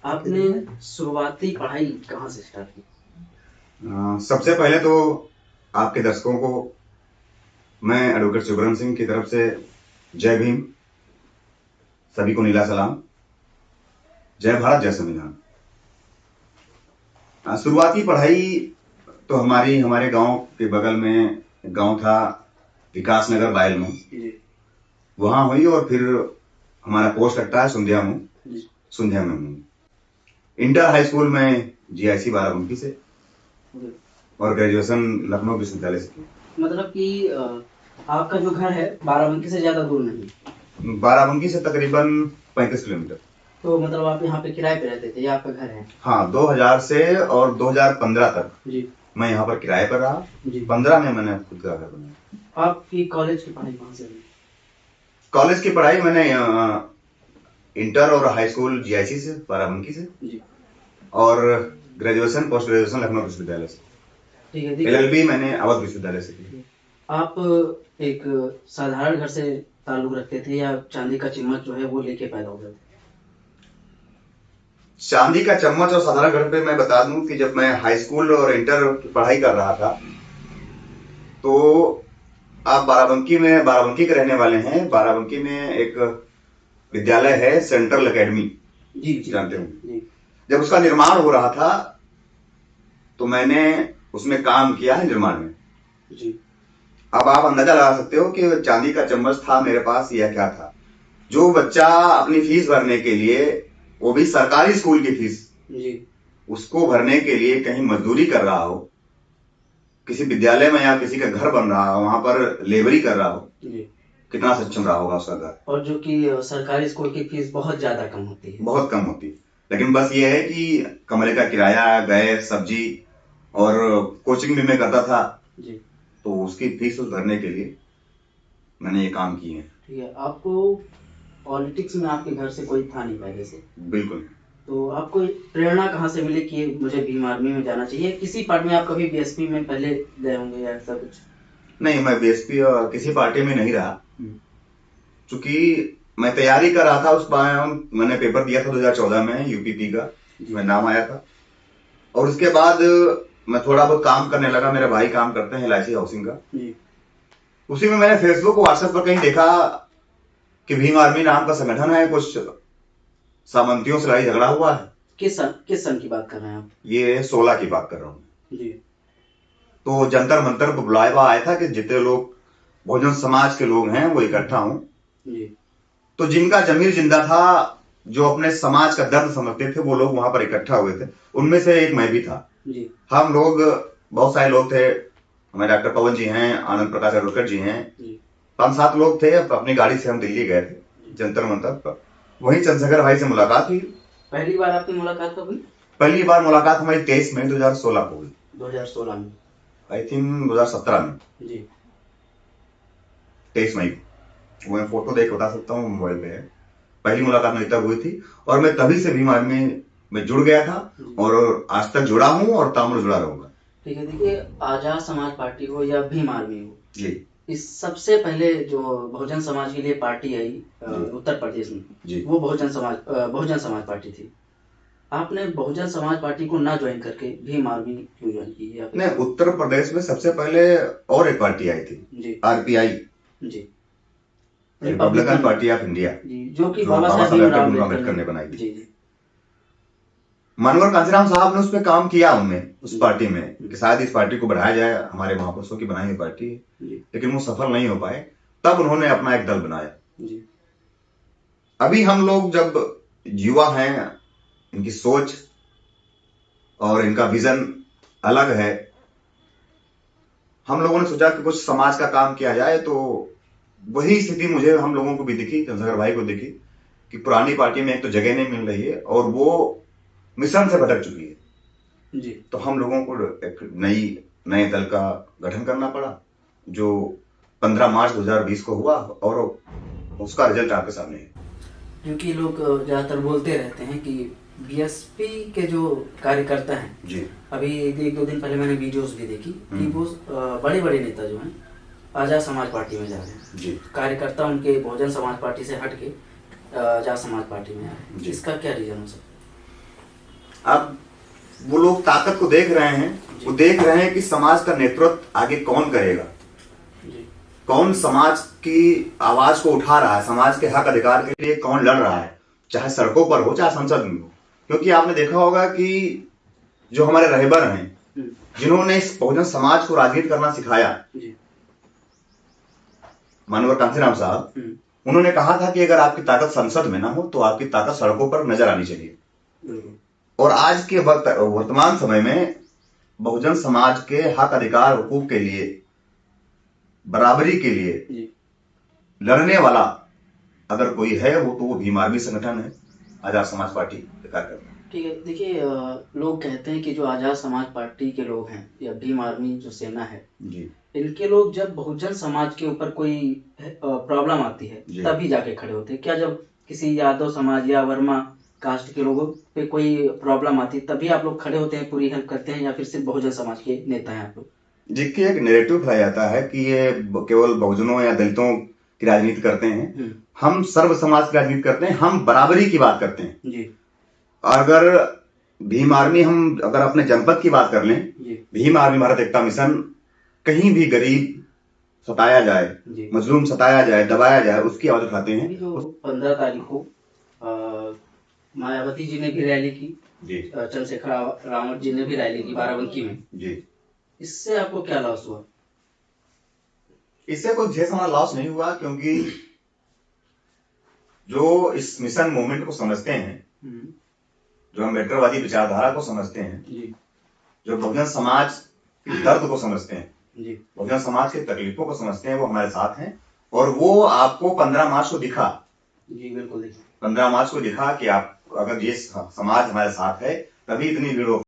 आपने शुरुआती पढ़ाई कहाँ से स्टार्ट की? सबसे पहले तो आपके दर्शकों को मैं एडवोकेट सुब्रम सिंह की तरफ से जय भीम, सभी को नीला सलाम, जय भारत जय संविधान। शुरुआती पढ़ाई तो हमारे गांव के बगल में गांव था विकास नगर बायल में, वहां हुई और फिर हमारा पोस्ट लगता है सुंधिया में हूँ। इंटर हाई स्कूल में जीआईसी बाराबंकी से और ग्रेजुएशन लखनऊ विश्वविद्यालय से की। मतलब कि आपका जो घर है बाराबंकी से ज्यादा दूर नहीं? बाराबंकी से तकरीबन 35 किलोमीटर। तो मतलब आप यहाँ पे किराए पे रहते थे या आपका घर है? हाँ, 2000 से और 2015 तक जी मैं यहाँ पर किराए पर रहा। जी। 15 में मैंने खुद का घर बनाया। आपकी कॉलेज की पढ़ाई कहाँ से हुई? कॉलेज की पढ़ाई मैंने इंटर और हाई स्कूल जीआईसी से बाराबंकी से जी। और ग्रेजुएशन पोस्ट ग्रेजुएशन लखनऊ विश्वविद्यालय से। ठीक है। एलएलबी मैंने अवध विश्वविद्यालय से की। आप एक साधारण घर से ताल्लुक रखते थे या चांदी का चम्मच जो है वो लेके पैदा हो गए थे? चांदी का चम्मच और साधारण घर पे मैं बता दूं कि जब मैं हाई स्कूल और इंटर की पढ़ाई कर रहा था तो आप बाराबंकी के रहने वाले हैं। बाराबंकी में एक विद्यालय है सेंट्रल एकेडमी, जी जानते हो। जब उसका निर्माण हो रहा था तो मैंने उसमें काम किया है निर्माण में। जी। अब आप अंदाजा लगा सकते हो कि चांदी का चम्मच था मेरे पास या क्या था। जो बच्चा अपनी फीस भरने के लिए, वो भी सरकारी स्कूल की फीस, जी, उसको भरने के लिए कहीं मजदूरी कर रहा हो, किसी विद्यालय में या किसी का घर बन रहा हो, वहां पर लेबरी कर रहा हो, जी। कितना सक्षम रहा होगा उसका घर। और जो कि सरकारी स्कूल की फीस बहुत ज्यादा कम होती है। बहुत कम होती है, लेकिन बस ये है कि कमरे का किराया, गैस, सब्जी और कोचिंग भी मैं करता था जी। तो उसकी फीस भरने के लिए मैंने ये काम किए हैं। ठीक है। आपको पॉलिटिक्स में आपके घर से कोई था नहीं पहले से? बिल्कुल। तो आपको प्रेरणा कहाँ से मिली कि मुझे भीम आर्मी में जाना चाहिए? किसी पार्टी में आप कभी बीएसपी में पहले गए होंगे या ऐसा कुछ? नहीं, मैं बीएसपी और किसी पार्टी में नहीं रहा, क्योंकि मैं तैयारी कर रहा था। उस बार मैंने पेपर दिया था 2014 में यूपीपी का, मैं नाम आया था। और उसके बाद मैं थोड़ा बहुत काम करने लगा। मेरे भाई काम करते हैं LIC हाउसिंग का। उसी में मैंने फेसबुक व्हाट्सएप पर कहीं देखा कि भीम आर्मी नाम का संगठन है, कुछ सामंतियों से लड़ाई झगड़ा हुआ है। किस सन की बात कर रहे हैं आप? ये 16 की बात कर रहा हूँ जी। तो जंतर मंतर पर बुलावा आया था कि जितने लोग बहुजन समाज के लोग हैं वो इकट्ठा हों। तो जिनका जमीर जिंदा था, जो अपने समाज का दर्द समझते थे, वो लोग वहां पर इकट्ठा हुए थे। उनमें से एक मैं भी था। जी। हम लोग बहुत सारे लोग थे। हमारे डॉक्टर पवन जी हैं, आनंद प्रकाश अडोकर जी हैं, 5-7 लोग थे। अपनी गाड़ी से हम दिल्ली गए थे जंतर मंतर पर। वहीं चंद्रशेखर भाई से मुलाकात हुई। पहली बार आपकी मुलाकात कब हुई? पहली बार मुलाकात हमारी 23 मई 2016 को हुई। 2016 में? आई थिंक 2017 में। जी। 23 मई वो मैं फोटो देख बता सकता हूँ, मोबाइल पे है। पहली मुलाकात मेरी तब हुई थी और मैं तभी से भीम आर्मी में जुड़ गया था और आज तक जुड़ा हूँ और तामुल जुड़ा रहूंगा। ठीक है। देखिए, आजाद समाज पार्टी हो या भीम आर्मी हो जी, इस सबसे पहले जो बहुजन समाज के लिए पार्टी आई उत्तर प्रदेश में जी, वो बहुजन समाज पार्टी थी। आपने बहुजन समाज पार्टी को ना ज्वाइन करके भीम आर्मी क्यों ज्वाइन की? नहीं, उत्तर प्रदेश में सबसे पहले और एक पार्टी आई थी, जी, RPI, जी, रिपब्लिकन पार्टी ऑफ इंडिया, जी, जो कि बाबा साहेब भीमराव अम्बेडकर ने बनाई थी। जी, जी। मनोहर कांशीराम साहब ने उसमें काम किया, उनमें उस पार्टी में कि शायद इस पार्टी को बढ़ाया जाए, हमारे महापुरुषों की बनाई हुई पार्टी है, लेकिन वो सफल नहीं हो पाए। तब उन्होंने अपना एक दल बनाया। अभी हम लोग जब युवा हैं, इनकी सोच और इनका विजन अलग है, हम लोगों ने सोचा कि कुछ समाज का काम किया जाए। तो वही स्थिति मुझे हम लोगों को भी दिखी, चंद्रशेखर भाई को दिखी कि पुरानी पार्टी में एक तो जगह नहीं मिल रही है और वो मिशन से भटक चुकी है। जी। तो हम लोगों को एक नए दल का गठन करना पड़ा, जो 15 मार्च 2020 को हुआ और उसका रिजल्ट आपके सामने है। क्योंकि लोग ज्यादातर बोलते रहते हैं कि बीएसपी के जो कार्यकर्ता हैं जी, अभी 1-2 दिन पहले मैंने वीडियोस भी देखी कि वो बड़े बड़े नेता जो हैं आजाद समाज पार्टी में जा रहे हैं। जी। कार्यकर्ता उनके बहुजन समाज पार्टी से हट के आजाद समाज पार्टी में आ रहे हैं। इसका क्या रीजन हो सकता है? अब वो लोग ताकत को देख रहे हैं, वो देख रहे हैं कि समाज का नेतृत्व आगे कौन करेगा, कौन समाज की आवाज को उठा रहा है, समाज के हक अधिकार के लिए कौन लड़ रहा है, चाहे सड़कों पर हो चाहे संसद में हो। क्योंकि आपने देखा होगा कि जो हमारे रहबर हैं, जिन्होंने इस बहुजन समाज को राजनीति करना सिखाया, मानवर कांसीराम साहब, उन्होंने कहा था कि अगर आपकी ताकत संसद में ना हो तो आपकी ताकत सड़कों पर नजर आनी चाहिए। और आज के वक्त वर्तमान समय में बहुजन समाज के हक अधिकार हुकूक के लिए, बराबरी के लिए लड़ने वाला अगर कोई है वो तो वो भीम आर्मी संगठन है, आजाद समाज पार्टी के कार्यकर्ता। ठीक है, देखिए लोग कहते हैं कि जो आजाद समाज पार्टी के लोग हैं या भीम आर्मी जो सेना है जी, इनके लोग जब बहुजन समाज के ऊपर कोई प्रॉब्लम आती है तभी जाके खड़े होते हैं। क्या जब किसी यादव समाज या वर्मा कास्ट के लोगों पे कोई प्रॉब्लम आती है तभी आप लोग खड़े होते हैं, पूरी हेल्प करते हैं, या फिर सिर्फ बहुजन समाज के नेता हैं आप लोग? देखिए, एक नैरेटिव फैलाया जाता है कि ये केवल बहुजनों या दलितों की राजनीति करते हैं। हम सर्व समाज की राजनीति करते हैं, हम बराबरी की बात करते हैं जी। अगर भीम आर्मी, हम अगर अपने जनपद की बात कर लें, भीम आर्मी भारत एकता मिशन कहीं भी गरीब सताया जाए, मजलूम सताया जाए, दबाया जाए, उसकी आवाज उठाते हैं। जो 15 तारीख को मायावती जी ने भी रैली की जी, चंद्रशेखर रावत जी ने भी रैली की बाराबंकी में जी, इससे आपको क्या लॉस हुआ? इससे कोई ढेर सारा लॉस नहीं हुआ, क्योंकि जो इस मिशन मूवमेंट को समझते हैं, जो अम्बेडकरवादी विचारधारा को समझते हैं जी, जो बहुजन समाज के दर्द को समझते हैं जी, बहुजन समाज के तकलीफों को समझते हैं, वो हमारे साथ हैं। और वो आपको 15 मार्च को दिखा जी, बिल्कुल 15 मार्च को दिखा कि आप अगर ये समाज हमारे साथ है तभी इतनी भीड़